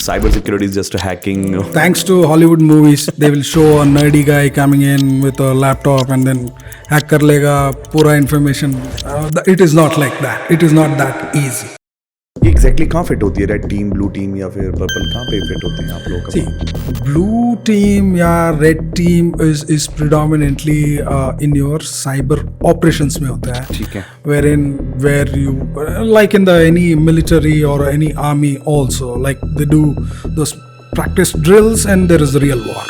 cybersecurity is just a hacking. Thanks to Hollywood movies, they will show a nerdy guy coming in with a laptop and then hack kar lega pura information. It is not like that. It is not that easy. ये exactly कहाँ fit होती है? Red team, blue team या फिर purple, कहाँ पे fit होते हैं आप लोग का? See, blue team या red team is predominantly in your cyber operations में होता है. ठीक है. Where you like in the any military or any army also, like they do those practice drills and there is the real war.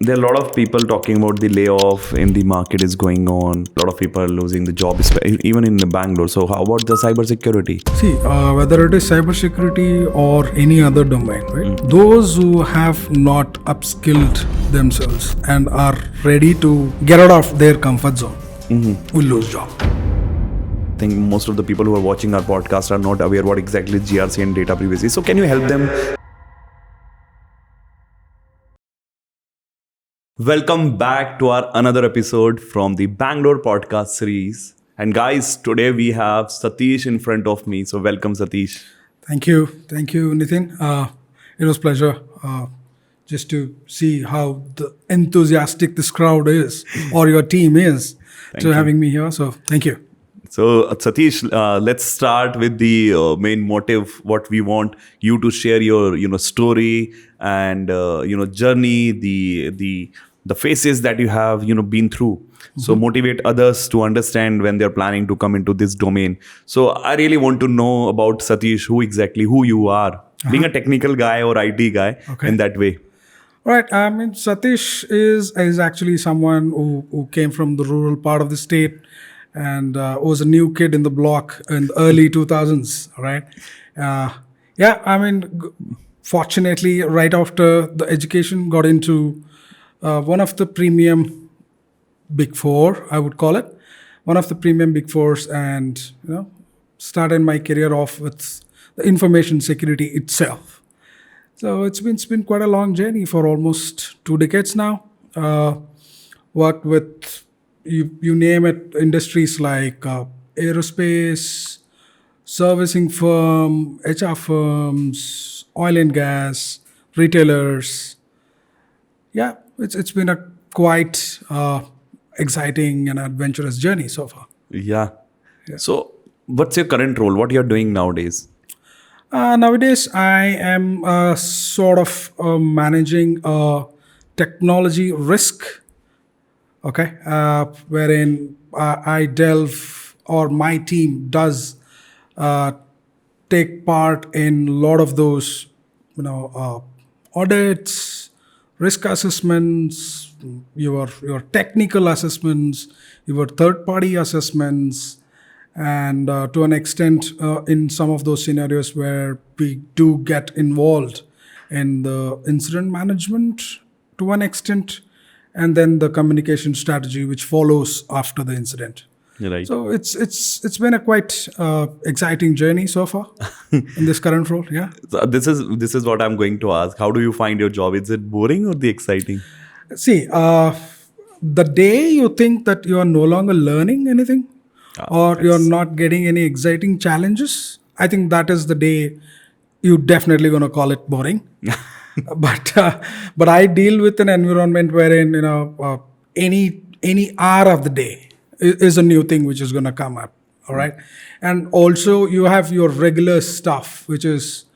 There are a lot of people talking about the layoff in the market is going on. A lot of people are losing the job, even in Bangalore. So how about the cybersecurity? See, whether it is cybersecurity or any other domain, right? Those who have not upskilled themselves and are ready to get out of their comfort zone will lose job. I think most of the people who are watching our podcast are not aware what exactly GRC and data privacy is. So can you help them? Welcome back to our another episode from the Bangalore Podcast Series. And guys, today we have Sathish in front of me. So welcome, Sathish. Thank you, Nitin. It was a pleasure just to see how the enthusiastic this crowd is or your team is having me here. So thank you. So Sathish, let's start with the main motive. What we want you to share your story and journey, the phases that you have been through. So motivate others to understand when they're planning to come into this domain. So I really want to know about Sathish, who you are, being a technical guy or IT guy in that way. Right. I mean, Sathish is actually someone who came from the rural part of the state and was a new kid in the block in the early 2000s. Right. Fortunately, right after the education, got into one of the premium Big Four, I would call it, one of the premium Big Fours, and started my career off with the information security itself. So it's been quite a long journey for almost 2 decades now. Worked with you name it, industries like aerospace, servicing firm, HR firms, oil and gas, retailers. Yeah, it's been a quite exciting and adventurous journey so far. Yeah. So what's your current role? What you're doing nowadays? Nowadays, I am sort of managing a technology risk. Okay, wherein I delve or my team does take part in a lot of those, audits, risk assessments, your technical assessments, your third-party assessments, and to an extent, in some of those scenarios where we do get involved in the incident management to an extent, and then the communication strategy which follows after the incident. Right. So it's been a quite exciting journey so far in this current role. Yeah. So this is what I'm going to ask. How do you find your job? Is it boring or the exciting? See, the day you think that you are no longer learning anything or you're not getting any exciting challenges, I think that is the day you're definitely going to call it boring. But I deal with an environment wherein any hour of the day is a new thing which is going to come up. All right, and also you have your regular stuff, which is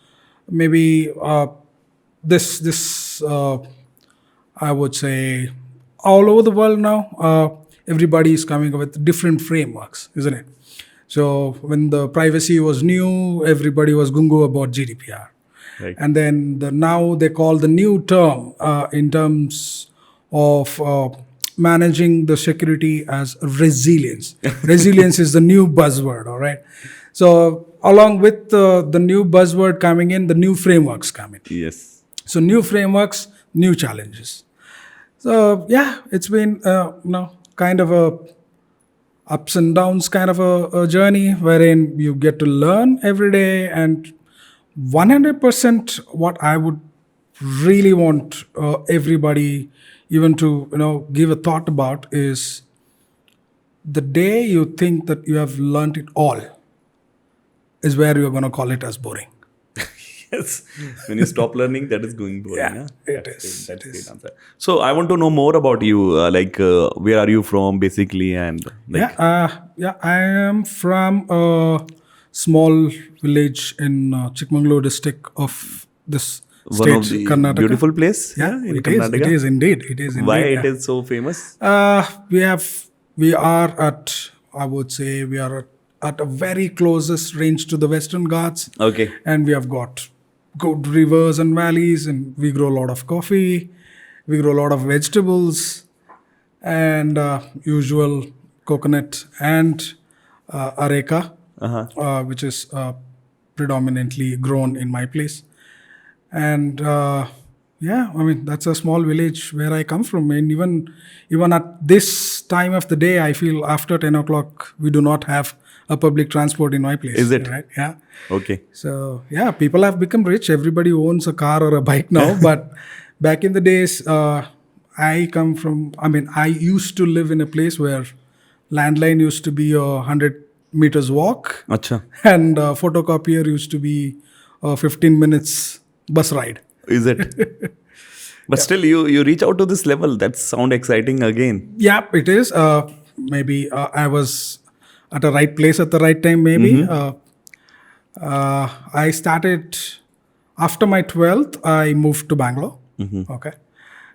maybe this I would say all over the world now. Everybody is coming up with different frameworks, isn't it? So when the privacy was new, everybody was gung-ho about GDPR. Right. And then now they call the new term in terms of managing the security as resilience. Resilience is the new buzzword, all right? So along with the new buzzword coming in, the new frameworks come in. Yes. So new frameworks, new challenges. So yeah, it's been kind of a ups and downs kind of a journey wherein you get to learn every day, and 100% what I would really want everybody even to give a thought about is the day you think that you have learned it all is where you're going to call it as boring. Yes. When you stop learning, that is going boring. Yeah, Huh? it That's is. great. That's It great is. answer. So I want to know more about you. Where are you from, basically, and like I am from a small village in Chikmagalur district of this one of state, the Karnataka. beautiful place, Yeah, yeah, in it is. It Karnataka. is indeed. It is Why indeed. it Yeah. is so famous? We are at, I would say, we are at a very closest range to the Western Ghats. Okay. And we have got good rivers and valleys, and we grow a lot of coffee, we grow a lot of vegetables, and usual coconut and areca, which is predominantly grown in my place. And I mean, that's a small village where I come from. And even at this time of the day, I feel after 10 o'clock we do not have a public transport in my place. Is it? Right? Yeah. Okay. So yeah, people have become rich. Everybody owns a car or a bike now. But back in the days, I used to live in a place where landline used to be 100 meters walk, Acha. and photocopier used to be 15 minutes bus ride. Is it? But still, you reach out to this level. That sound exciting again. Yeah, it is. Maybe I was at the right place at the right time. Maybe I started after my 12th. I moved to Bangalore. Okay,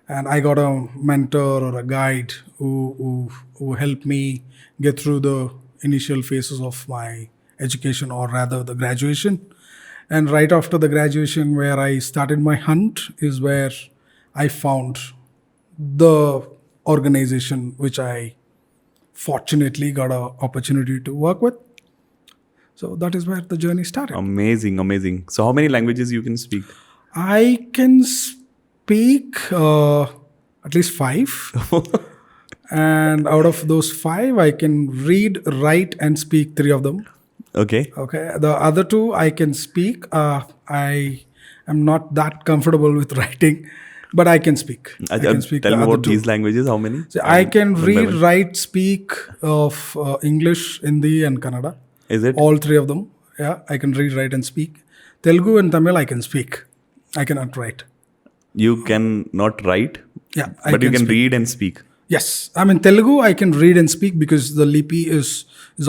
and I got a mentor or a guide who helped me get through the initial phases of my education, or rather the graduation. And right after the graduation, where I started my hunt, is where I found the organization which I fortunately got an opportunity to work with. So that is where the journey started. Amazing, amazing. So how many languages you can speak? I can speak at least 5. And out of those 5, I can read, write, and speak 3 of them. Okay. Okay. The other 2 I can speak. I am not that comfortable with writing, but I can speak. I can speak Tell the me other about 2. these languages. How many? So I can One by read, one. write, speak of English, Hindi, and Kannada. Is it? All 3 of them. Yeah, I can read, write, and speak. Telugu and Tamil I can speak. I cannot write. You can not write, Yeah, but you can speak. read and speak. Yes, I mean Telugu I can read and speak because the lipi is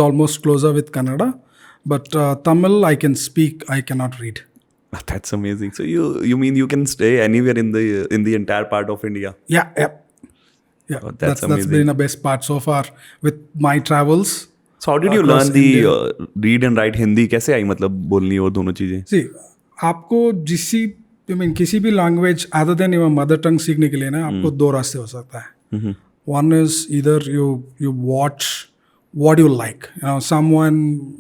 almost closer with Kannada. But Tamil I can speak. I cannot read. That's amazing. So you mean you can stay anywhere in the entire part of India? Yeah. Oh, That's amazing. been the best part so far with my travels. So how did you across learn the India. read and write Hindi? कैसे आई मतलब बोलनी और दोनों चीजें? See, आपको किसी भी language other than your mother tongue सीखने के लिए ना आपको 2 रास्ते हो सकता है. One is either you watch what you like. Someone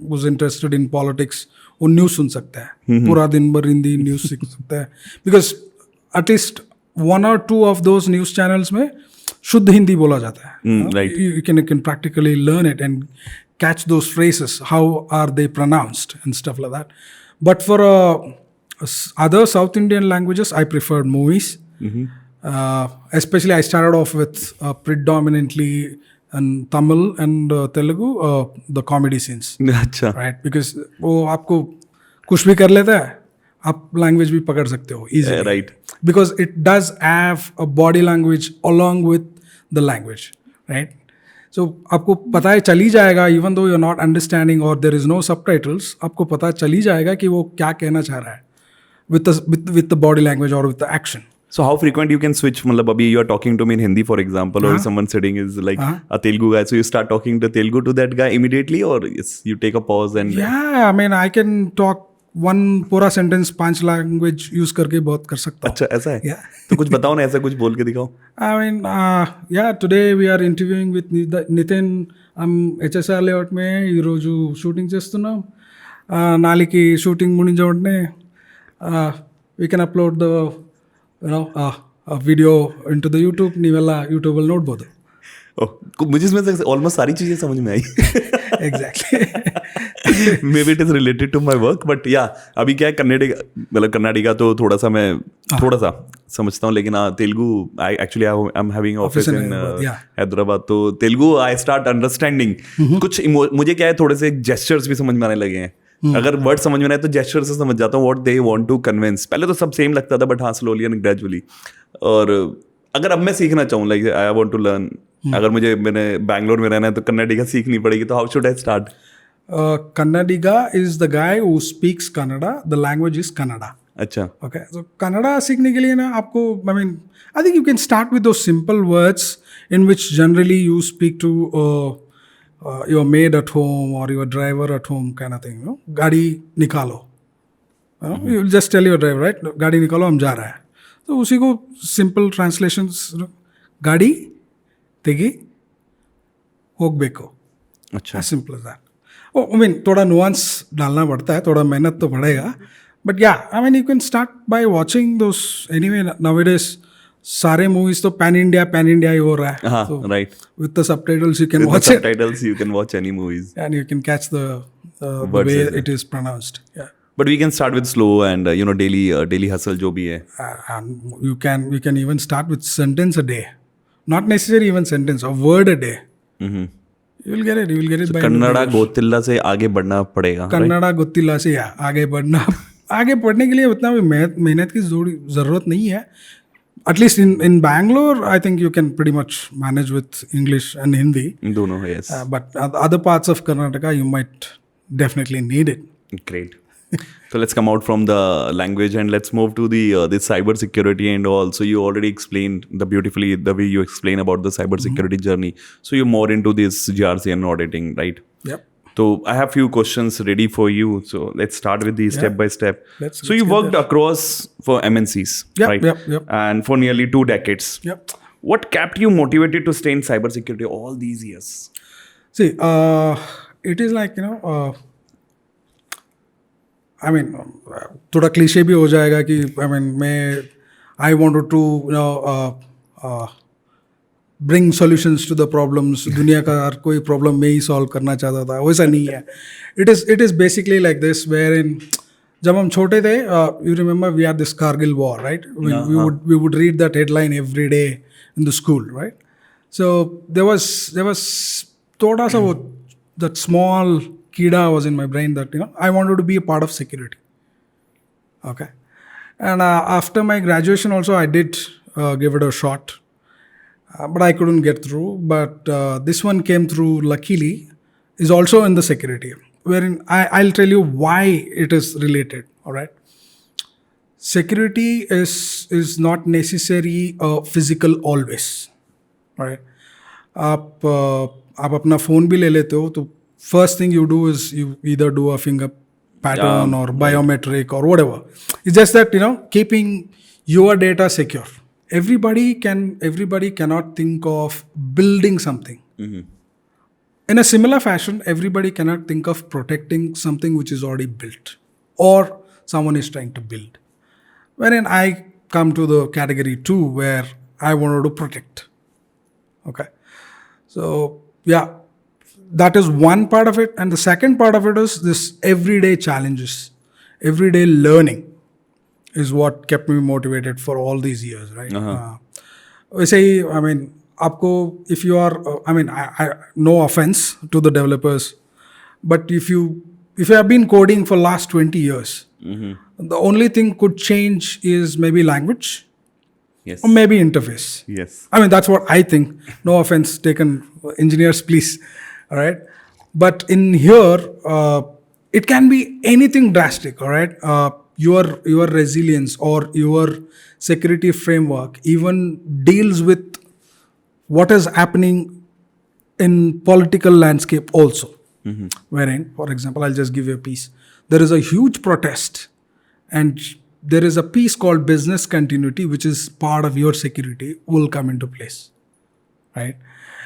who's interested in politics, वो न्यूज़ सुन सकता है, पूरा दिन भर हिंदी न्यूज़ सीख सकता है. Because at least 1 or 2 of those news channels में शुद्ध हिंदी बोला जाता है. Right. You can practically learn it and catch those phrases. How are they pronounced and stuff like that. But for other South Indian languages, I preferred movies. Especially I started off with predominantly in Tamil and Telugu, the comedy scenes. अच्छा. Right? Because वो आपको कुछ भी कर लेता है, आप language भी पकड़ सकते हो easily. Right. Because it does have a body language along with the language. Right? So आपको पता है चली जाएगा, even though you're not understanding or there is no subtitles, आपको पता चली जाएगा कि वो क्या कहना चाह रहा है with the body language or with the action. So how frequent you can switch? मतलब अभी you are talking to me in Hindi, for example, or someone sitting is like a Telugu guy, so you start talking to Telugu to that guy immediately, or yes, you take a pause and Yeah, I mean I can talk one पूरा sentence 5 language use करके बहुत कर सकता हूँ. अच्छा ऐसा है? Yeah. तो कुछ बताओ ना, ऐसा कुछ बोल के दिखाओ. I mean, today we are interviewing with Nitin. HSR layout में ఈరోజు షూటింగ్ చేస్తున్నాం. నాలుగుకి షూటింగ్ ముగించే వెంటనే we can upload the a video into the YouTube. ನೀವೆಲ್ಲ ಯೂಟ್ಯೂಬ್ ಅಲ್ಲಿ ನೋಡ್ಬೋದು. मुझे इसमें से ऑलमोस्ट सारी चीजें समझ में आई. Exactly. Maybe it is related to my work, but yeah, अभी क्या है कर्नाटका तो थोड़ा सा समझता हूँ, लेकिन Telugu I am having office in Hyderabad, तो तेलुगु आई स्टार्ट अंडरस्टैंडिंग कुछ मुझे क्या है थोड़े से जेस्चर्स भी समझ में आने लगे हैं. अगर वर्ड समझ में आए तो जेस्चर से समझ जाता हूँ what they want to convince. पहले तो सब सेम लगता था, बट हाँ स्लोली एंड ग्रेजुअली. और अगर अब मैं सीखना चाहूँ, like I want to learn, अगर मैंने बैंगलोर में रहना है तो कन्नडिगा सीखनी पड़ेगी, तो how should I start? Kannadiga is the guy who speaks Kannada. The language is Kannada. अच्छा. Okay, so Kannada सीखने के लिए ना आपको, I mean, I think you can start with those simple words in which generally you speak to your maid at home or your driver at home kind of thing. You know, गाड़ी निकालो. You just tell your driver, right? गाड़ी निकालो, हम जा रहे हैं. तो उसी को simple translations, गाड़ी तेगी होगबेको. अच्छा. As simple as that. I mean, थोड़ा nuance डालना पड़ता है, थोड़ा मेहनत तो पड़ेगा. But yeah, I mean, you can start by watching those. Anyway, nowadays, सारे movies तो pan India ही हो रहा है. हाँ, so, right. With the subtitles, you can With watch the it. subtitles, you can watch any movies. And you can catch the Words way as well. it is pronounced. Yeah. But we can start with slow and daily hustle जो भी है. And you can even start with sentence a day. Not necessarily even sentence, a word a day. Mm-hmm. You will get it. by Kannada गोतिल्ला से आगे बढ़ना पड़ेगा. कन्नड़ा गोतिल्ला से आगे बढ़ना. आगे बढ़ने के लिए उतना भी मेहनत की ज़रूरत नहीं है. At least in Bangalore, I think you can pretty much manage with English and Hindi. दोनों, yes. But other parts of Karnataka, you might definitely need it. Great. So let's come out from the language and let's move to the cybersecurity and all. So you already explained the way you explain about the cybersecurity journey. So you're more into this GRC and auditing, right? Yep. So I have few questions ready for you. So let's start with the step by step. So you worked across for MNCs, right? Yep. And for nearly 2 decades. Yep. What kept you motivated to stay in cybersecurity all these years? See, it is like, I mean, थोड़ा cliché भी हो जाएगा कि I mean, I wanted to bring solutions to the problems. दुनिया का हर कोई problem मैं ही solve करना चाहता था. वैसा नहीं है. It is basically like this, wherein जब हम छोटे थे, you remember we had this Kargil war, right? We would read that headline every day in the school, right? So there was थोड़ा सा वो that small kida was in my brain that I wanted to be a part of security. Okay, and after my graduation also I did give it a shot, but I couldn't get through. But this one came through luckily, is also in the security, wherein I'll tell you why it is related. All right, security is not necessarily physical always. All right, आप अपना phone भी ले लेते हो तो first thing you do is you either do a finger pattern or biometric or whatever. It's just that keeping your data secure. Everybody cannot think of building something. Mm-hmm. In a similar fashion, everybody cannot think of protecting something which is already built or someone is trying to build. Wherein I come to the category 2 where I wanted to protect. Okay, so yeah. That is one part of it. And the second part of it is this everyday challenges. Everyday learning is what kept me motivated for all these years, right? वैसे ही, I mean, आपको, if you are, I mean, I no offense to the developers, but if you have been coding for last 20 years, the only thing could change is maybe language. Yes. Or maybe interface. Yes. I mean, that's what I think. No offense taken, engineers, please. All right, but in here, it can be anything drastic. All right, your resilience or your security framework even deals with what is happening in political landscape also. Mm-hmm. Wherein, for example, I'll just give you a piece. There is a huge protest, and there is a piece called business continuity, which is part of your security, will come into place, right?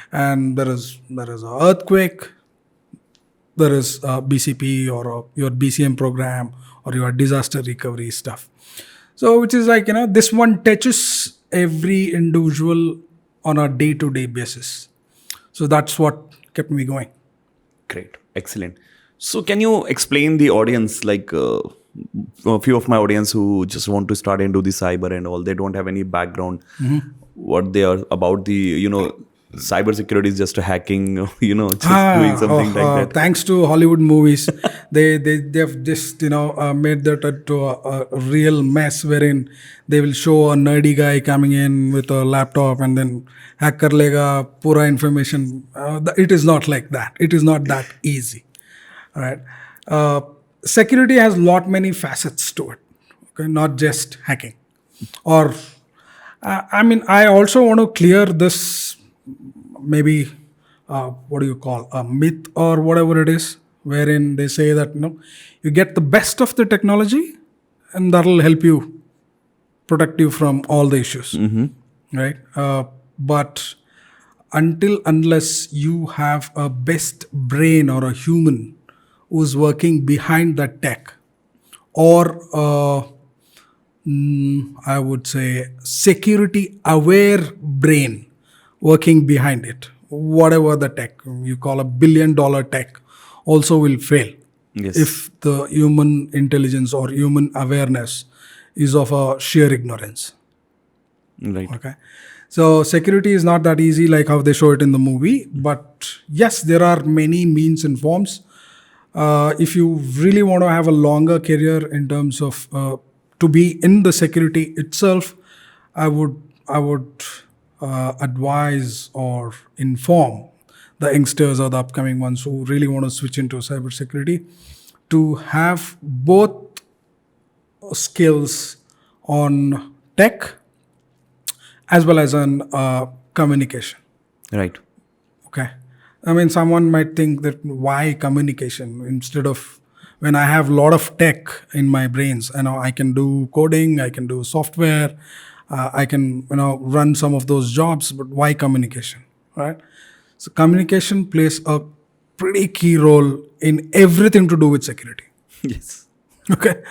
And there is a earthquake, there is a BCP or your BCM program or your disaster recovery stuff. So which is like, this one touches every individual on a day-to-day basis. So that's what kept me going. Great. Excellent. So can you explain the audience, like a few of my audience who just want to start into the cyber and all, they don't have any background, what they are about the, cybersecurity is just a hacking, just doing something like that. Thanks to Hollywood movies, they've just made that into a real mess wherein they will show a nerdy guy coming in with a laptop and then hack kar lega pura information. It is not like that. It is not that easy. All right. Security has lot many facets to it. Okay, not just hacking. Or, I also want to clear this maybe what do you call a myth or whatever it is, wherein they say that you get the best of the technology and that'll help you protect you from all the issues, right? But unless you have a best brain or a human who's working behind that tech, or I would say security aware brain working behind it, whatever the tech you call $1 billion tech also will fail Yes. if the human intelligence or human awareness is of a sheer ignorance. Right. Okay. So security is not that easy like how they show it in the movie. But yes, there are many means and forms. If you really want to have a longer career in terms of to be in the security itself, I would advise or inform the youngsters or the upcoming ones who really want to switch into cybersecurity to have both skills on tech as well as on communication. Right. Okay. Someone might think that why communication instead of when I have a lot of tech in my brains, I can do coding, I can do software, I can run some of those jobs, but why communication, right? So communication plays a pretty key role in everything to do with security. Yes. Okay.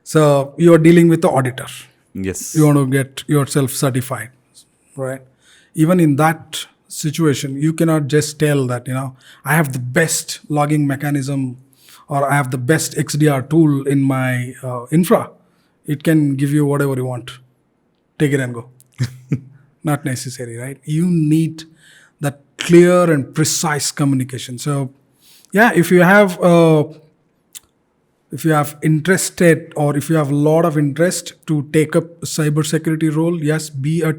So you are dealing with the auditor. Yes. You want to get yourself certified, right? Even in that situation, you cannot just tell that, I have the best logging mechanism or I have the best XDR tool in my infra. It can give you whatever you want. Take it and go. Not necessary, right? You need that clear and precise communication. So, yeah, if you have interested or if you have a lot of interest to take up a cybersecurity role, yes, be a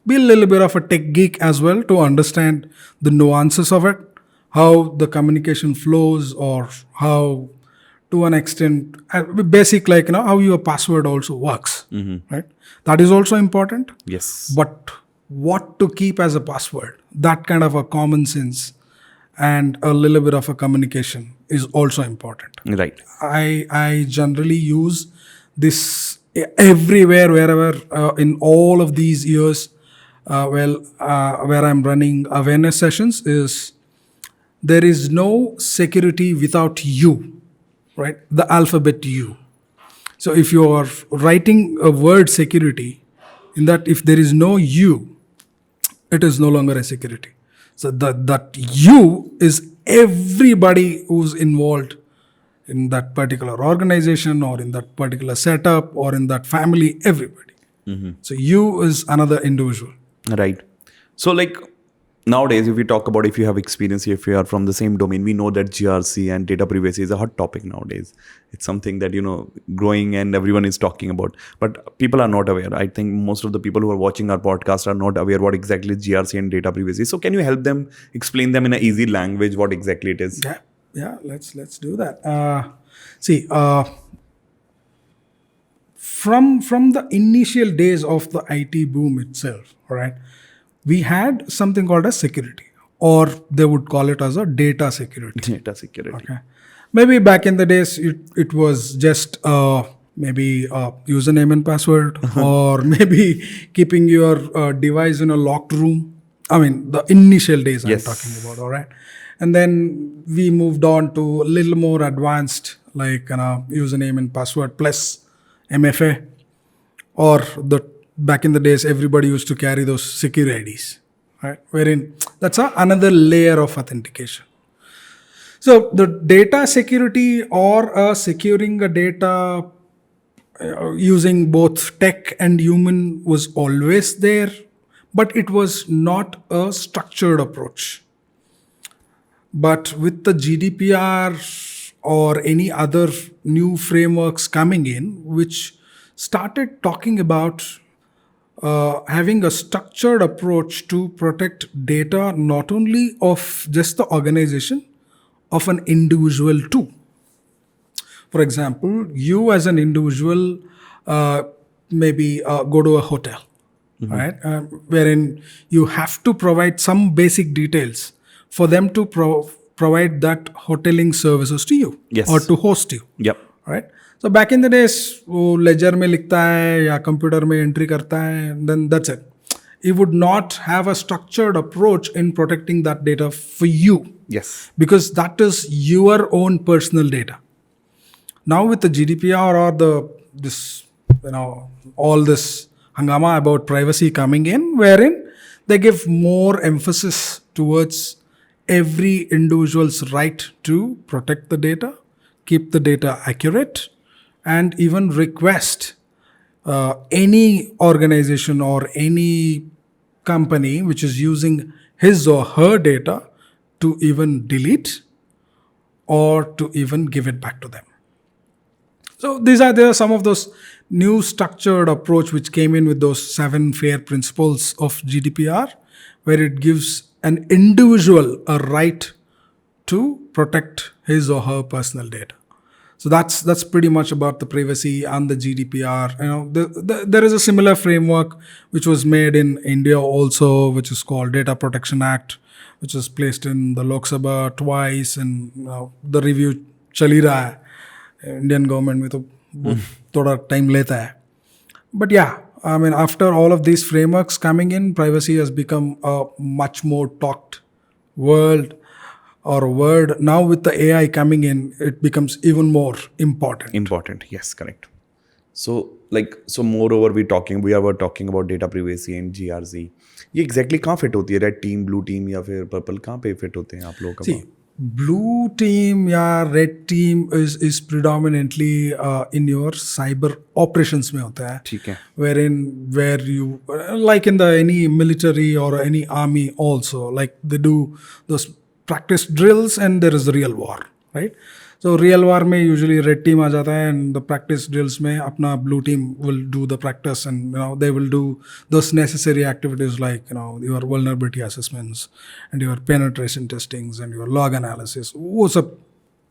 little bit of a tech geek as well to understand the nuances of it, how the communication flows, or how, to an extent, basic like how your password also works, right? That is also important. Yes. But what to keep as a password, that kind of a common sense and a little bit of a communication is also important. Right. I generally use this everywhere, wherever, in all of these years, where I'm running awareness sessions, is there is no security without you, right? The alphabet U. So if you are writing a word security, in that if there is no U, it is no longer a security. So that U is everybody who's involved in that particular organization or in that particular setup or in that family, everybody. So you is another individual. Right. So nowadays, if we talk about if you have experience, if you are from the same domain, we know that GRC and data privacy is a hot topic nowadays. It's something that, growing and everyone is talking about. But people are not aware. I think most of the people who are watching our podcast are not aware what exactly is GRC and data privacy. So can you help them, explain them in an easy language what exactly it is? Yeah. Let's do that. From the initial days of the IT boom itself, all right, we had something called as security, or they would call it as a data security. Data security. Okay. Maybe back in the days, it was just maybe a username and password, or maybe keeping your device in a locked room. The initial days Yes. I'm talking about, all right. And then we moved on to a little more advanced, like username and password plus MFA, or back in the days, everybody used to carry those secure IDs, right? Wherein that's another layer of authentication. So the data security or securing a data using both tech and human was always there. but it was not a structured approach. But with the GDPR or any other new frameworks coming in, which started talking about having a structured approach to protect data not only of just the organization, of an individual too. For example, you as an individual maybe go to a hotel, right? Wherein you have to provide some basic details for them to provide that hoteling services to you Yes. or to host you, Yep. right? So back in the days, वो ledger में लिखता है या computer में entry करता है, then that's it. He would not have a structured approach in protecting that data for you, Yes. because that is your own personal data. Now with the GDPR or all this hangama about privacy coming in, wherein they give more emphasis towards every individual's right to protect the data, keep the data accurate, and even request any organization or any company which is using his or her data to even delete or to even give it back to them. So there are some of those new structured approach which came in with those 7 FAIR principles of GDPR, where it gives an individual a right to protect his or her personal data. So that's pretty much about the privacy and the GDPR. There is a similar framework which was made in India also, which is called Data Protection Act, which was placed in the Lok Sabha twice, and the review chali raha hai. Indian government में तो बहुत थोड़ा time लेता है. But yeah, I mean, after all of these frameworks coming in, privacy has become a much more talked word. Now with the AI coming in, it becomes even more important. Important. Yes, correct. So moreover we were talking about data privacy and GRC. ये exactly कहाँ fit होती है? Red team, blue team या फिर purple कहाँ पे fit होते हैं आप लोगों का? See, blue team या red team is predominantly in your cyber operations में होता है. ठीक है. Where you like in the any military or any army also, like they do those practice drills and there is real war, right? So real war में usually red team आ जाता है, and the practice drills में अपना blue team will do the practice, and they will do those necessary activities like your vulnerability assessments and your penetration testings and your log analysis. वो सब,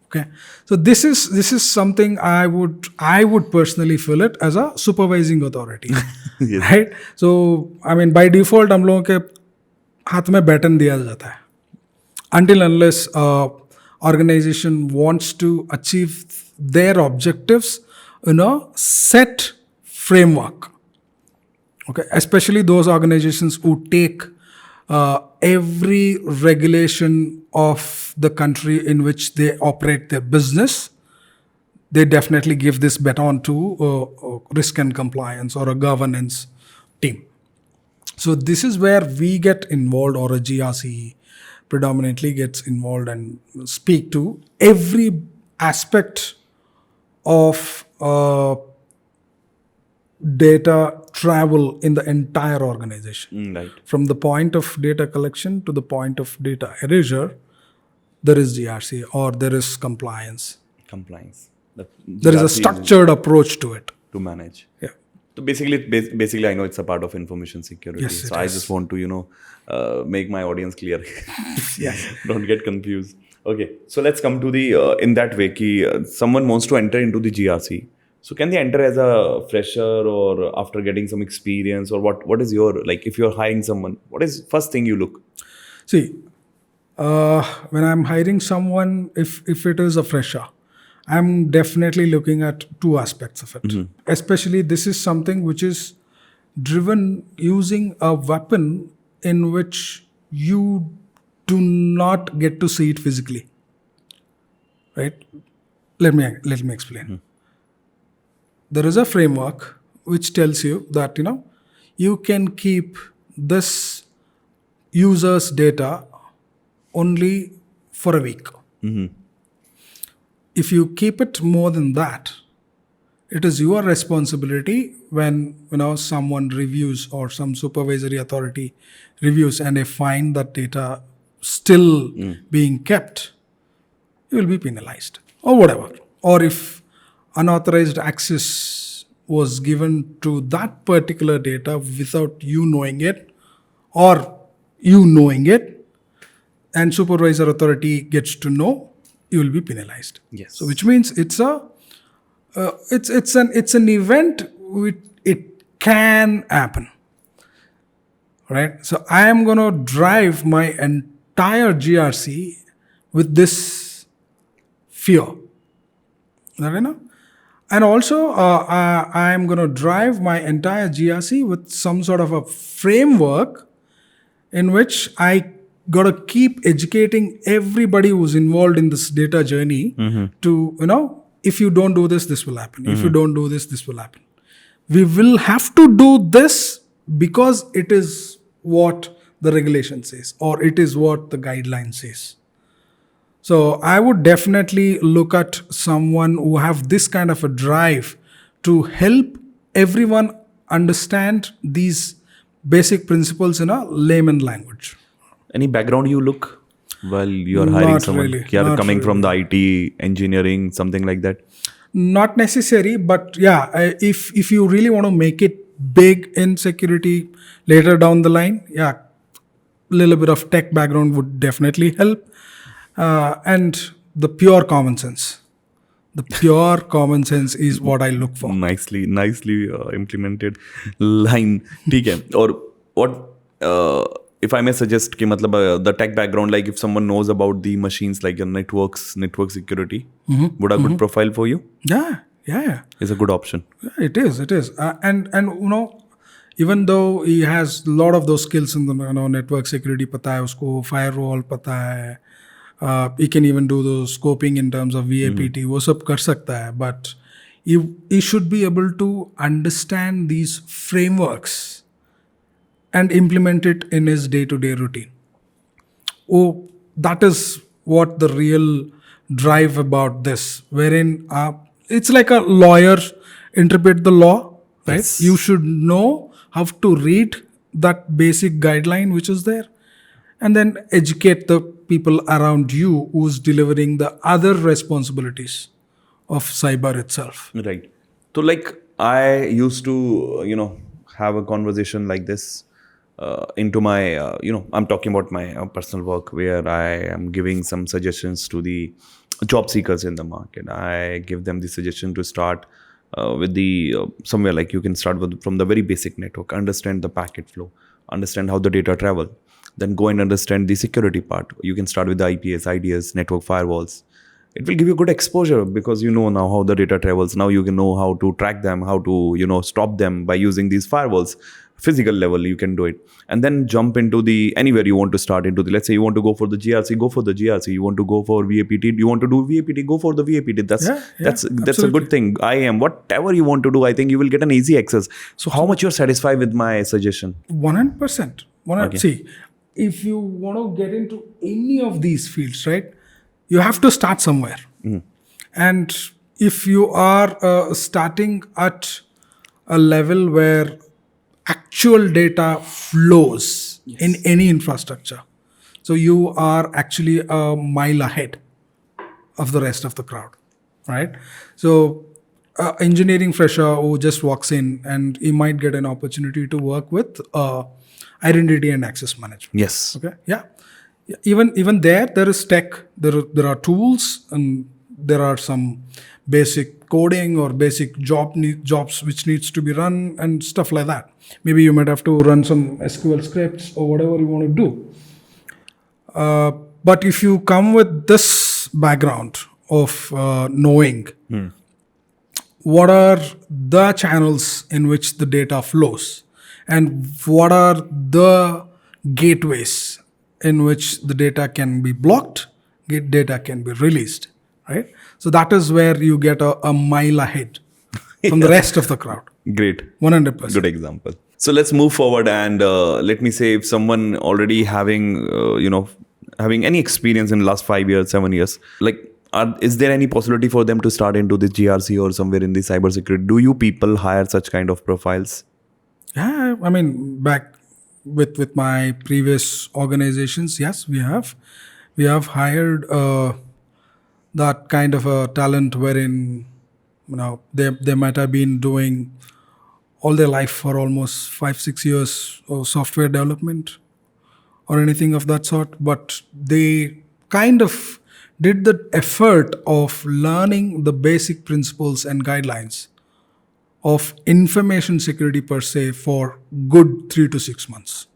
okay? So this is something I would personally feel it as a supervising authority. Yes. Right? So I mean by default हम लोगों के हाथ में baton दिया जाता है until unless organization wants to achieve their objectives in a set framework. Okay, especially those organizations who take every regulation of the country in which they operate their business, they definitely give this baton to risk and compliance or a governance team. So this is where we get involved, or a GRC predominantly gets involved and speak to every aspect of data travel in the entire organization. Right. From the point of data collection to the point of data erasure, there is GRC or there is compliance. There is a structured approach to it. To manage. Yeah. So basically, I know it's a part of information security. Yes, it so I is. just want to, make my audience clear. Yes. Don't get confused. Okay, so let's come to the in that way. Someone wants to enter into the GRC. So can they enter as a fresher or after getting some experience, or what is your, like, if you're hiring someone, what is first thing you look? See, when I'm hiring someone, if it is a fresher, I'm definitely looking at 2 aspects of it. Mm-hmm. Especially this is something which is driven using a weapon in which you do not get to see it physically. Right? Let me explain. Mm-hmm. There is a framework which tells you that you can keep this user's data only for a week. Mm-hmm. If you keep it more than that, it is your responsibility when someone reviews or some supervisory authority reviews and they find that data still being kept, you will be penalized or whatever. Or if unauthorized access was given to that particular data without you knowing it or you knowing it, and supervisor authority gets to know, you will be penalized. Yes. So which means it's an event which it can happen. Right? So I am going to drive my entire GRC with this fear. And also I am going to drive my entire GRC with some sort of a framework in which I got to keep educating everybody who's involved in this data journey to, if you don't do this, this will happen. If you don't do this, this will happen. We will have to do this because it is what the regulation says or it is what the guideline says. So I would definitely look at someone who have this kind of a drive to help everyone understand these basic principles in a layman language. Any background you look while you're hiring Not someone? really, Yeah, not coming from the IT, engineering, something like that? Not necessary, but yeah, if you really want to make it big in security later down the line, yeah, little bit of tech background would definitely help. And the pure common sense. The pure common sense is what I look for. Nicely implemented line. ठीक है. Or what if I may suggest कि मतलब the tech background, like if someone knows about the machines like your network security, would a good profile for you? Yeah. Is a good option. Yeah, it is. And even though he has a lot of those skills in the network security, पता है उसको, firewall पता है, he can even do the scoping in terms of VAPT, वो सब कर सकता है, but he should be able to understand these frameworks and implement it in his day-to-day routine. Oh, that is what the real drive about this, wherein it's like a lawyer interpret the law, right? Yes. You should know how to read that basic guideline which is there and then educate the people around you who's delivering the other responsibilities of cyber itself. Right. So like I used to, have a conversation like this into my, I'm talking about my personal work where I am giving some suggestions to the job seekers in the market. I give them the suggestion to start with the somewhere like you can start from the very basic network, understand the packet flow, understand how the data travel, then go and understand the security part. You can start with the IPS, IDS, network firewalls. It will give you good exposure because you know now how the data travels. Now you can know how to track them, how to, stop them by using these firewalls. Physical level, you can do it. And then jump into anywhere you want to start into let's say you want to go for the GRC, go for the GRC. You want to go for VAPT, you want to do VAPT, go for the VAPT. That's a good thing. Whatever you want to do, I think you will get an easy access. So how much you're satisfied with my suggestion? 100%. Okay. See, if you want to get into any of these fields, right, you have to start somewhere. And if you are starting at a level where actual data flows in any infrastructure, so you are actually a mile ahead of the rest of the crowd, right? So engineering fresher who just walks in and he might get an opportunity to work with identity and access management. Yes. Okay. Yeah. Even there is tech. There are tools and there are some basic coding or basic jobs which needs to be run and stuff like that. Maybe you might have to run some SQL scripts or whatever you want to do. But if you come with this background of knowing what are the channels in which the data flows and what are the gateways in which the data can be blocked, data can be released, right? So that is where you get a mile ahead from the rest of the crowd. Great. 100%. Good example. So let's move forward and let me say if someone already having, having any experience in the last 5 years, 7 years, like Is there any possibility for them to start into this GRC or somewhere in the cybersecurity? Do you people hire such kind of profiles? Yeah, I mean, back with my previous organizations, yes, we have hired that kind of a talent wherein they might have been doing all their life for almost 5-6 years of software development or anything of that sort, but they kind of did the effort of learning the basic principles and guidelines of information security per se for good 3 to 6 months.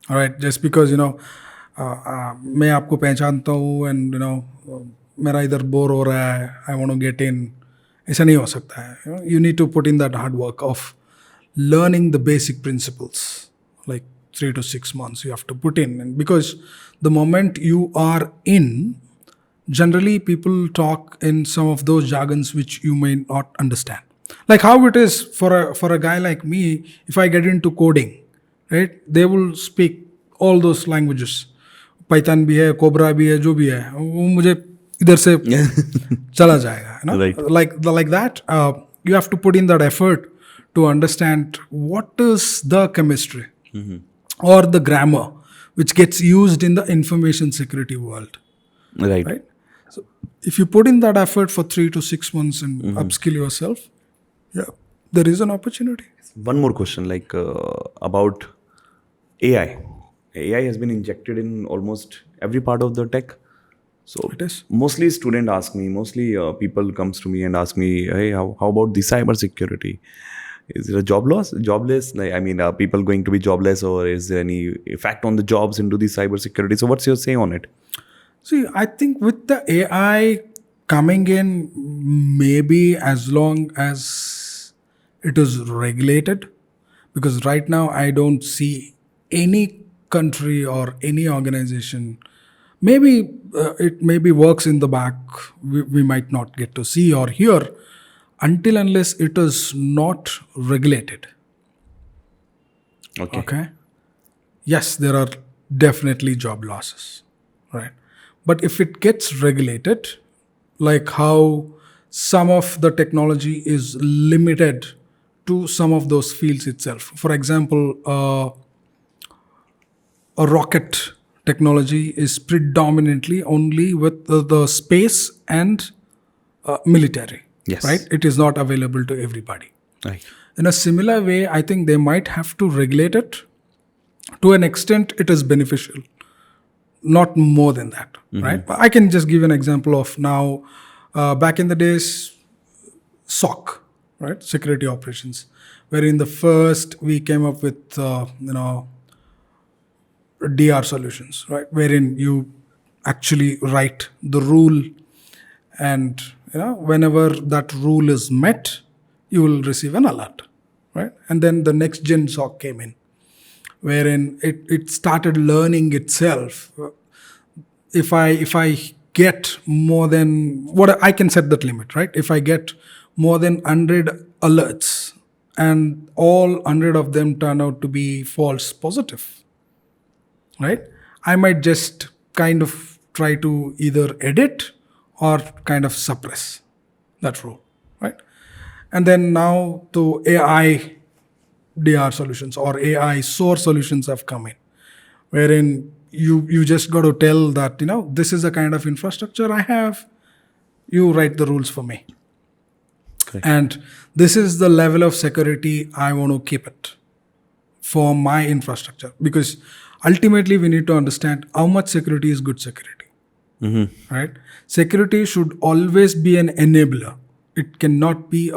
All right, just because मैं आपको पहचानता हूँ and मेरा इधर bore हो रहा है, I want to get in, ऐसा नहीं हो सकता है. You need to put in that hard work of learning the basic principles, like 3 to 6 months you have to put in. And because the moment you are in, generally people talk in some of those jargons which you may not understand. Like how it is for a guy like me, if I get into coding, right? They will speak all those languages. Python भी है, Cobra भी है, जो भी है, वो मुझे इधर से चला जाएगा, Right. Like that. You have to put in that effort to understand what is the chemistry or the grammar which gets used in the information security world. Right. So if you put in that effort for 3 to 6 months and upskill yourself, yeah, there is an opportunity. One more question, like about AI. AI has been injected in almost every part of the tech. So It is. mostly students ask me, mostly people comes to me and ask me, hey, how about the cybersecurity? Is it a jobless? Like, I mean, are people going to be jobless, or is there any effect on the jobs into the cybersecurity? So what's your say on it? See, I think with the AI coming in, maybe as long as it is regulated, because right now I don't see any country or any organization. Maybe it maybe works in the back. We might not get to see or hear until unless it is not regulated. Okay. Okay. Yes, there are definitely job losses, right? But if it gets regulated, like how some of the technology is limited to some of those fields itself. For example, a rocket technology is predominantly only with the space and military, Yes. right? It is not available to everybody. Right. In a similar way, I think they might have to regulate it. To an extent, it is beneficial, not more than that, right? But I can just give an example of now, back in the days, SOC, right? Security operations, wherein the first we came up with, DR solutions, right? Wherein you actually write the rule, and whenever that rule is met, you will receive an alert, right? And then the next gen SOC came in, wherein it started learning itself. If I get more than what I can set that limit, right? If I get more than 100 alerts and all 100 of them turn out to be false positive, right? I might just kind of try to either edit or kind of suppress that rule, right? And then now the AI DR solutions or AI source solutions have come in, wherein you just got to tell that, this is the kind of infrastructure I have, you write the rules for me. Correct. And this is the level of security I want to keep it for my infrastructure. Because ultimately we need to understand how much security is good security. Right? Security should always be an enabler. It cannot be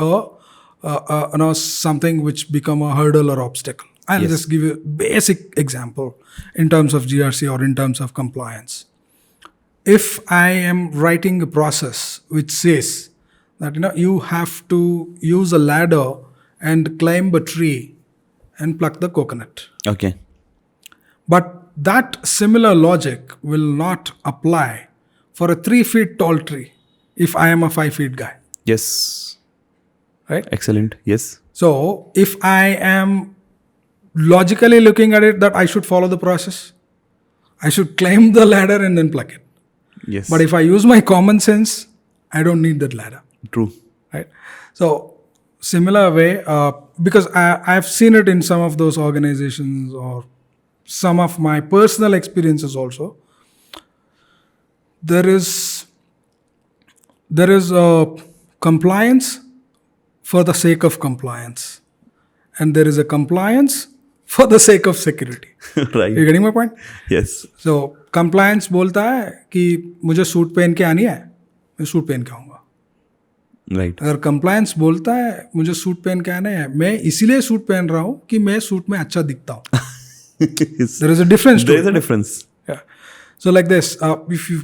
something which become a hurdle or obstacle. I'll just give you a basic example in terms of GRC or in terms of compliance. If I am writing a process which says that you have to use a ladder and climb a tree and pluck the coconut, Okay. but that similar logic will not apply for a 3 feet tall tree if I am a 5 feet guy, Yes. right? Excellent. Yes. So if I am logically looking at it that I should follow the process, I should climb the ladder and then pluck it. Yes. But if I use my common sense, I don't need that ladder. True. Right? So similar way, because I've seen it in some of those organizations or some of my personal experiences also. There is a compliance for the sake of compliance, and there is a compliance for the sake of security. Right. You getting my point? Yes. So compliance बोलता है कि मुझे suit पहन के आनी है, मैं suit पहन के आऊँगा. Right. अगर कंप्लायंस बोलता है मुझे सूट पहन के आना है, मैं इसीलिए सूट पहन रहा हूँ कि मैं सूट में अच्छा दिखता हूँ. There is a difference. There is a difference. Yeah. So like this, if you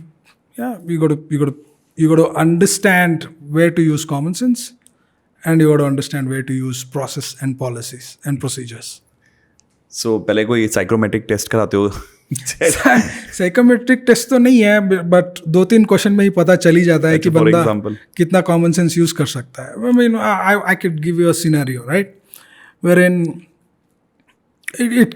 got to understand where to use common sense, and you got to understand where to use process and policies and procedures. So पहले कोई psychometric test कराते हो? Psychometric test तो नहीं है, but 2-3 question में ही पता चल ही जाता है कि बंदा कितना कॉमन सेंस यूज कर सकता है. I mean, I could give you a scenario, right, wherein it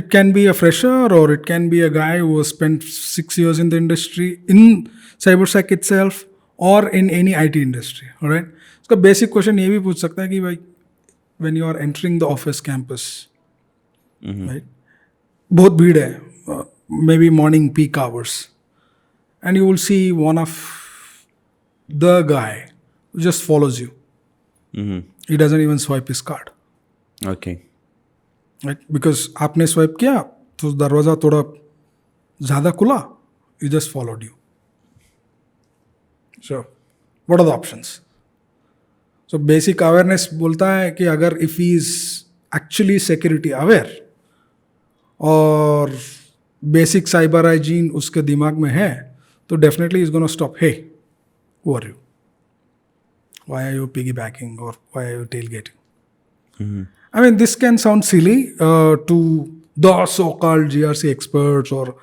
can be a fresher, or it can be a guy who has spent 6 years in the industry, in cybersec itself, or in any IT industry. All right. उसका basic question ये भी पूछ सकता है कि भाई, when you are entering the office campus, right, बहुत भीड़ है, maybe morning peak hours, and you will see one of the guy who just follows you. He doesn't even swipe his card. Okay. Right? Because आपने swipe किया तो दरवाजा थोड़ा ज़्यादा खुला, he just followed you. So what are the options? So basic awareness बोलता है कि अगर if he is actually security aware और basic cyber hygiene उसके दिमाग में है, तो definitely he's gonna stop. Hey, who are you? Why are you piggybacking, or why are you tailgating? I mean, this can sound silly to the so-called GRC experts or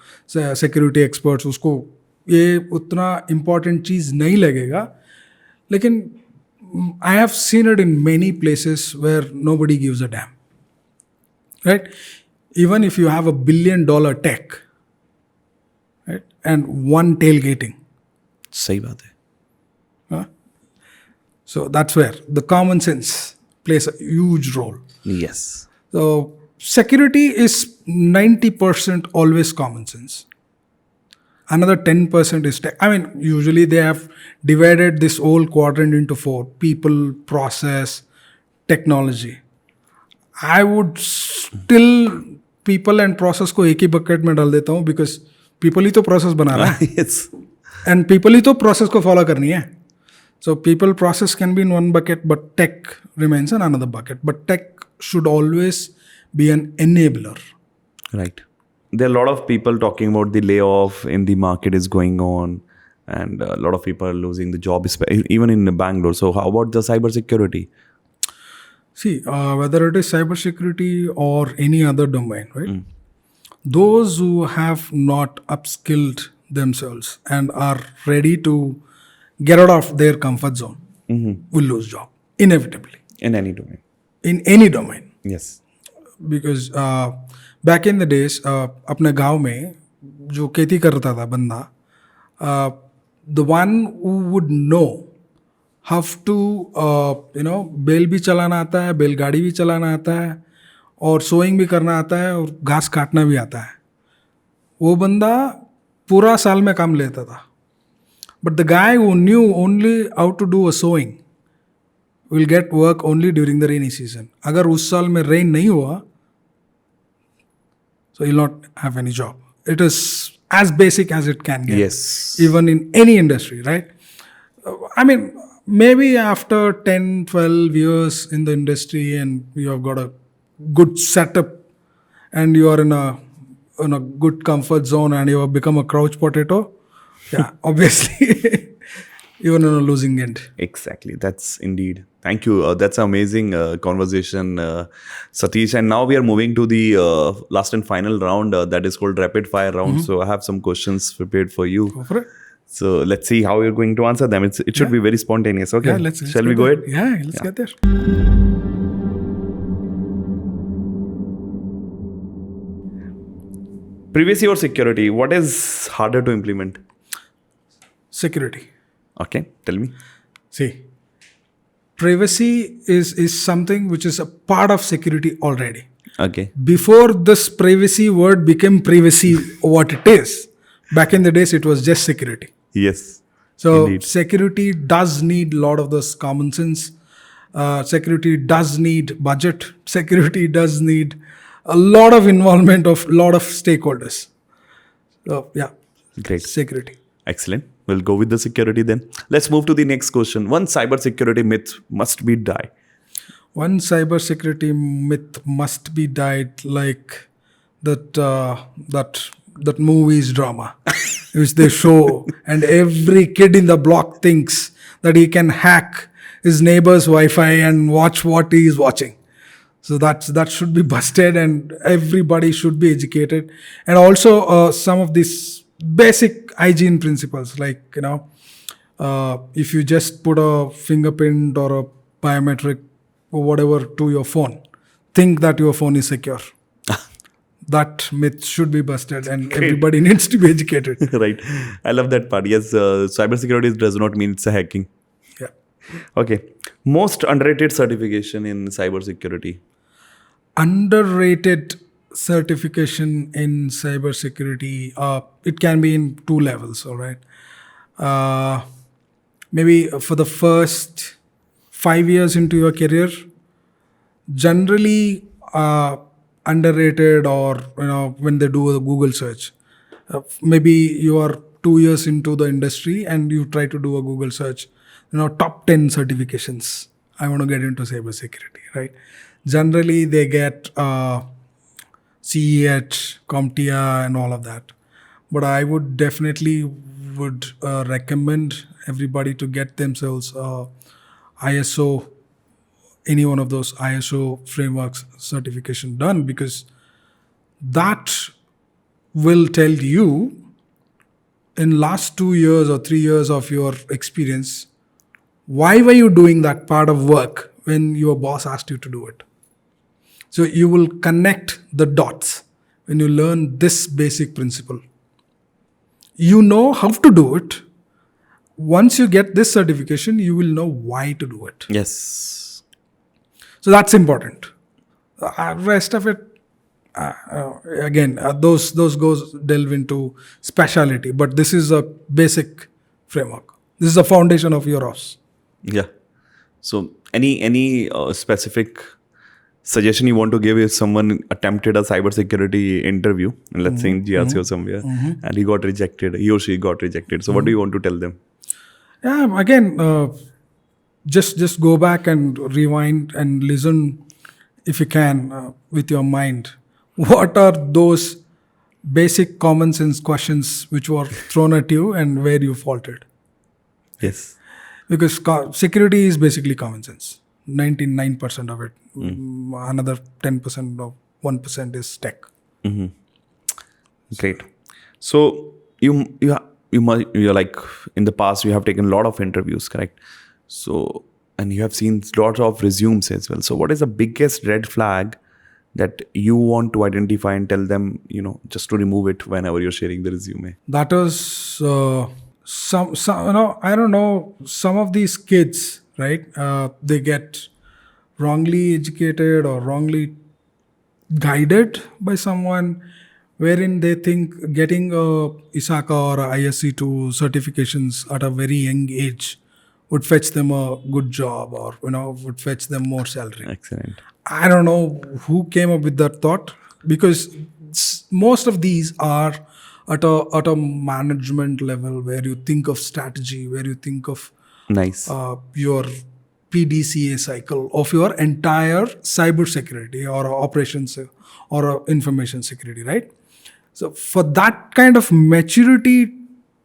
security experts. उसको ये उतना important चीज़ नहीं लगेगा, लेकिन I have seen it in many places where nobody gives a damn. Right? Even if you have $1 billion tech, right, and one tailgating. सही बात है. So that's where the common sense plays a huge role. Yes. So security is 90% always common sense. Another 10% is tech. I mean, usually they have divided this whole quadrant into 4: people, process, technology. I would still people and process को एक ही bucket में डाल देता हूँ, because people ही तो process बना रहा है. Yes. And people ही तो process को follow करनी है. So people, process can be in one bucket, but tech remains in another bucket. But tech should always be an enabler. Right. There are a lot of people talking about the layoff in the market is going on, and a lot of people are losing the job, even in Bangalore. So how about the cybersecurity? See, whether it is cybersecurity or any other domain, right? Those who have not upskilled themselves and are ready to get out of their comfort zone will lose job, inevitably. In any domain. In any domain. Yes. Because back in the days, अपने गांव में जो खेती करता था बंदा, the one who would know how to बैल भी चलाना आता है, बैलगाड़ी भी चलाना आता है, और सोइंग भी करना आता है, और घास काटना भी आता है, वो बंदा पूरा साल में काम लेता था. But the guy who knew only how to do a sowing will get work only during the rainy season. अगर उस साल में rain नहीं हुआ, so he'll not have any job. It is as basic as it can get. Yes. Even in any industry, right? I mean, maybe after 10, 12 years in the industry and you have got a good setup and you are in a good comfort zone and you have become a crouch potato, yeah, obviously you're in a losing end. Exactly. That's indeed. Thank you. That's an amazing conversation, Sathish. And now we are moving to the last and final round that is called rapid fire round. So I have some questions prepared for you. Go for it. So let's see how you're going to answer them. It should be very spontaneous. Okay. Yeah, let's Shall we go ahead? Yeah, let's get there. Privacy or security? What is harder to implement? Security. Okay, tell me. See, privacy is something which is a part of security already. Okay. Before this privacy word became privacy, what it is, back in the days, it was just security. Yes. So Indeed. security does need a lot of this common sense. Security does need budget. Security does need a lot of involvement of a lot of stakeholders. So yeah, Great. security. Excellent. We'll go with the security then. Let's move to the next question. One cybersecurity myth must be die. One cybersecurity myth must be died, like that movie's drama, which they show, and every kid in the block thinks that he can hack his neighbor's Wi-Fi and watch what he is watching. So that should be busted, and everybody should be educated. And also some of these basic hygiene principles, like if you just put a fingerprint or a biometric or whatever to your phone, think that your phone is secure. That myth should be busted, and everybody needs to be educated. Right. I love that part. Yes, cybersecurity does not mean it's a hacking. Yeah. Okay. Most underrated certification in cybersecurity. Underrated certification in cybersecurity, it can be in two levels. All right. Maybe for the first 5 years into your career, generally underrated, or when they do a Google search, maybe you are 2 years into the industry and you try to do a Google search, top 10 certifications I want to get into cybersecurity, right? Generally they get CEH, CompTIA and all of that. But I would definitely recommend everybody to get themselves ISO, any one of those ISO frameworks certification done, because that will tell you in last 2 years or 3 years of your experience, why were you doing that part of work when your boss asked you to do it. So you will connect the dots when you learn this basic principle. You know how to do it. Once you get this certification, you will know why to do it. Yes. So that's important. Rest of it, those goes delve into speciality. But this is a basic framework. This is the foundation of your house. Yeah. So any specific suggestion you want to give if someone attempted a cybersecurity interview, and let's say in GRC or somewhere, and he or she got rejected. So what do you want to tell them? Yeah, again, just go back and rewind and listen if you can with your mind. What are those basic common sense questions which were thrown at you and where you faltered? Yes. Because security is basically common sense. 99% of it. Another 10% or 1% is tech. Great. So you're like, in the past you have taken a lot of interviews, correct? So, and you have seen lots of resumes as well. So what is the biggest red flag that you want to identify and tell them, just to remove it whenever you're sharing the resume? That is some I don't know, some of these kids, right? They get wrongly educated or wrongly guided by someone, wherein they think getting a ISACA or a ISC2 certifications at a very young age would fetch them a good job, or would fetch them more salary. Excellent. I don't know who came up with that thought, because most of these are at a management level, where you think of strategy, where you think of Nice. your PDCA cycle of your entire cybersecurity or operations or information security, right? So for that kind of maturity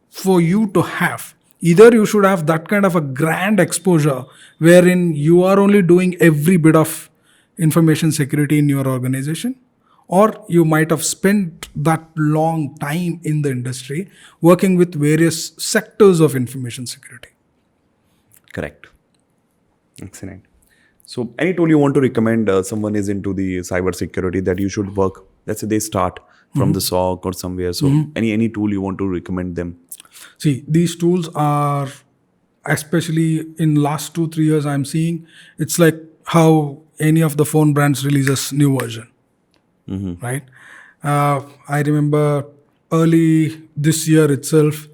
for you to have, either you should have that kind of a grand exposure wherein you are only doing every bit of information security in your organization, or you might have spent that long time in the industry working with various sectors of information security. Correct. Excellent. So any tool you want to recommend someone is into the cybersecurity that you should work? Let's say they start from the SOC or somewhere. So any tool you want to recommend them? See, these tools are especially in last 2-3 years, I'm seeing it's like how any of the phone brands releases new version, right? I remember early this year itself,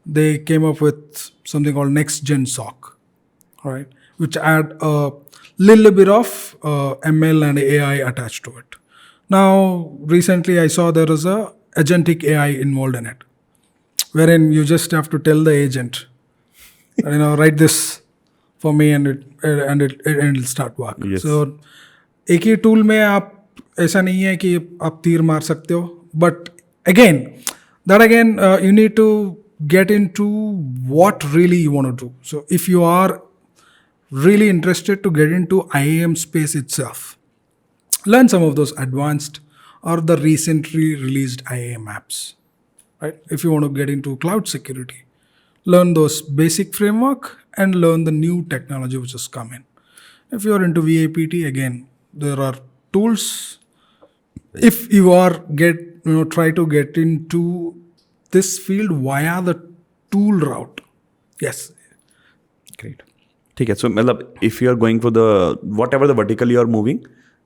they came up with something called Next Gen SOC, right? Which add a little bit of ML and AI attached to it. Now, recently I saw there is a agentic AI involved in it, wherein you just have to tell the agent, write this for me, and it'll start work. Yes. So एक ही tool में आप ऐसा नहीं है कि आप तीर मार सकते हो, but again you need to get into what really you want to do. So if you are really interested to get into IAM space itself, learn some of those advanced or the recently released IAM apps, right? If you want to get into cloud security, learn those basic framework and learn the new technology which has come in. If you are into VAPT, again, there are tools. If you are try to get into this field via the tool route, yes. Great. ठीक है. So मतलब if you are going for the whatever the vertical you are moving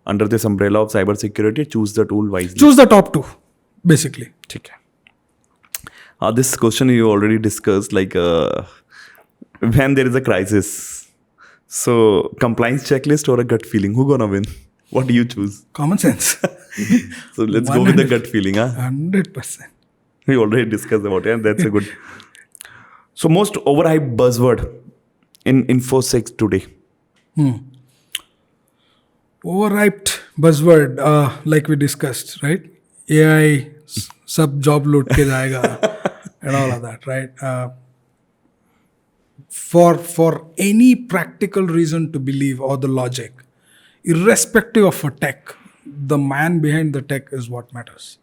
under this umbrella of cybersecurity, choose the tool wisely. Choose the top two, basically. ठीक है. This question you already discussed, like when there is a crisis. So compliance checklist or a gut feeling, who gonna win? What do you choose? Common sense. So let's go with the gut feeling. 100%. We already discussed about it, and that's a good. So most overhyped buzzword in InfoSec today. Overhyped buzzword, like we discussed, right? AI, sub job load ke jayega, and all of that, right? For any practical reason to believe or the logic, irrespective of a tech, the man behind the tech is what matters.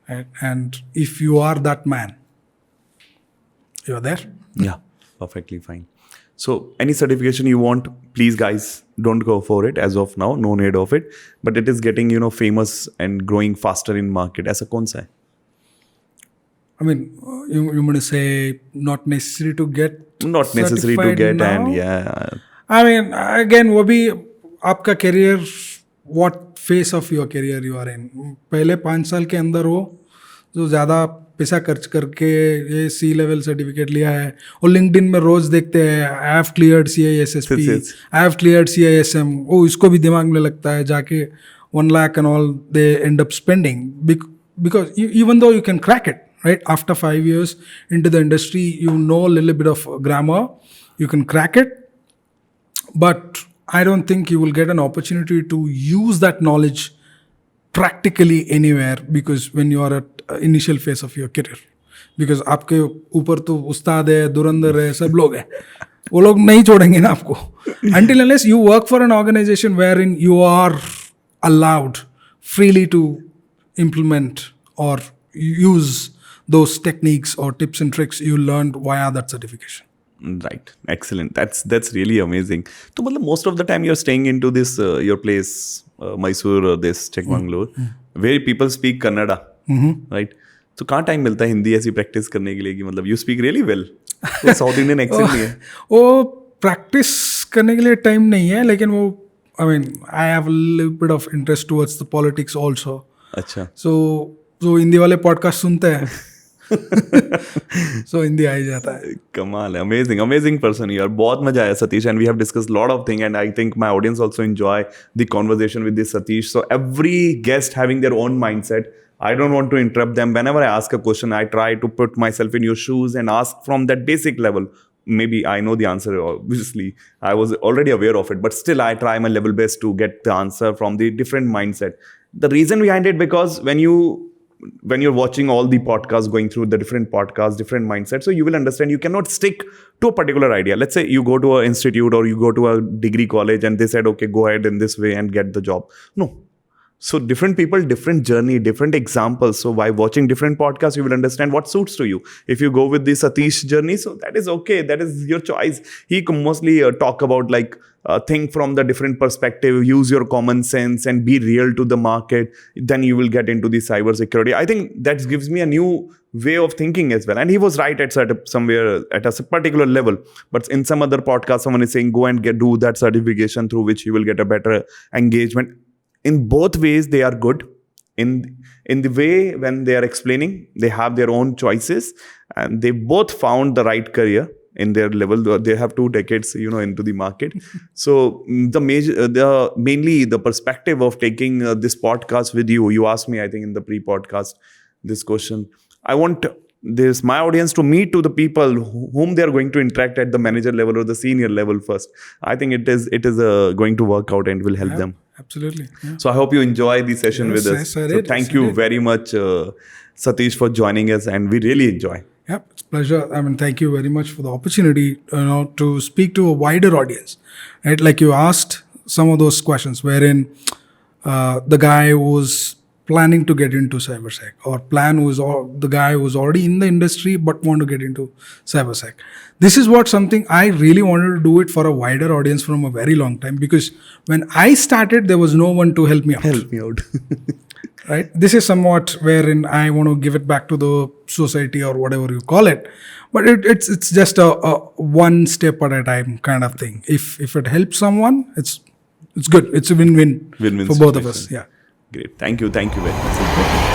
Right? And if you are that man, you are there. Yeah, perfectly fine. So any certification you want, please guys, don't go for it as of now. No need of it. But it is getting, famous and growing faster in market. ऐसा कौन सा है? I mean, you want to say not necessary to get. Not necessary to get now? And yeah. I mean, again, वो भी आपका career, what phase of your career you are in. पहले 5 साल के अंदर हो जो ज़्यादा पैसा खर्च करके ये C-level सर्टिफिकेट लिया है और लिंक्डइन में रोज़ देखते हैं I have cleared CISSP, I have cleared CISM, ओ इसको भी दिमाग में लगता है जाके 1 lakh and all they end up spending because even though you can crack it, right? After 5 years into the industry, you know a little bit of grammar, you can crack it, but I don't think you will get an opportunity to use that knowledge practically anywhere because when you are at initial phase of your career, because आपके ऊपर तो उस्ताद है, धुरंधर है, सब लोग हैं, वो लोग नहीं छोड़ेंगे ना आपको until unless you work for an organization wherein you are allowed freely to implement or use those techniques or tips and tricks you learned via that certification. Right. Excellent. That's really amazing. So, most of the time you're staying into this your place, Mysore or this Bangalore, where people speak Kannada, right? So, कहाँ time मिलता है हिंदी ऐसी practice करने के लिए कि मतलब you speak really well. तो South Indian accent नहीं है. वो practice करने के लिए time नहीं है, लेकिन वो I mean I have a little bit of interest towards the politics also. अच्छा. So हिंदी वाले podcast सुनते हैं. So हिंदी आ ही जाता है. कमाल है. Amazing person यार. बहुत मजा आया Satish, and we have discussed a lot of things, and I think my audience also enjoy the conversation with this Satish. So every guest having their own mindset. I don't want to interrupt them. Whenever I ask a question, I try to put myself in your shoes and ask from that basic level. Maybe I know the answer, obviously. I was already aware of it, but still I try my level best to get the answer from the different mindset. The reason behind it, because when you're watching all the podcasts, going through the different podcasts, different mindsets, so you will understand you cannot stick to a particular idea. Let's say you go to an institute or you go to a degree college and they said, okay, go ahead in this way and get the job. No. So different people, different journey, different examples. So by watching different podcasts, you will understand what suits to you. If you go with the Sathish journey, so that is okay. That is your choice. He mostly talk about like think from the different perspective, use your common sense, and be real to the market, then you will get into the cybersecurity. I think that gives me a new way of thinking as well. And he was right at somewhere at a particular level. But in some other podcast, someone is saying, go and do that certification through which you will get a better engagement. In both ways, they are good. In the way when they are explaining, they have their own choices, and they both found the right career in their level. They have 2 decades, into the market. So mainly the perspective of taking this podcast with you. You asked me, I think, in the pre-podcast this question. I want my audience to meet to the people whom they are going to interact at the manager level or the senior level first. I think it is going to work out and will help them. Absolutely. Yeah. So I hope you enjoy the session with us. Yes, I so did. thank you very much, Sathish, for joining us, and we really enjoy. Yeah, it's a pleasure. I mean, thank you very much for the opportunity, to speak to a wider audience. Right, like you asked some of those questions, wherein the guy who's planning to get into cybersec, or the guy who's already in the industry but want to get into cybersec. This is something I really wanted to do it for a wider audience from a very long time, because when I started, there was no one to help me out. Right? This is somewhat wherein I want to give it back to the society or whatever you call it. But it's just a one step at a time kind of thing. If it helps someone, it's good. It's a win-win for both of us. Yeah. Great. Thank you very much.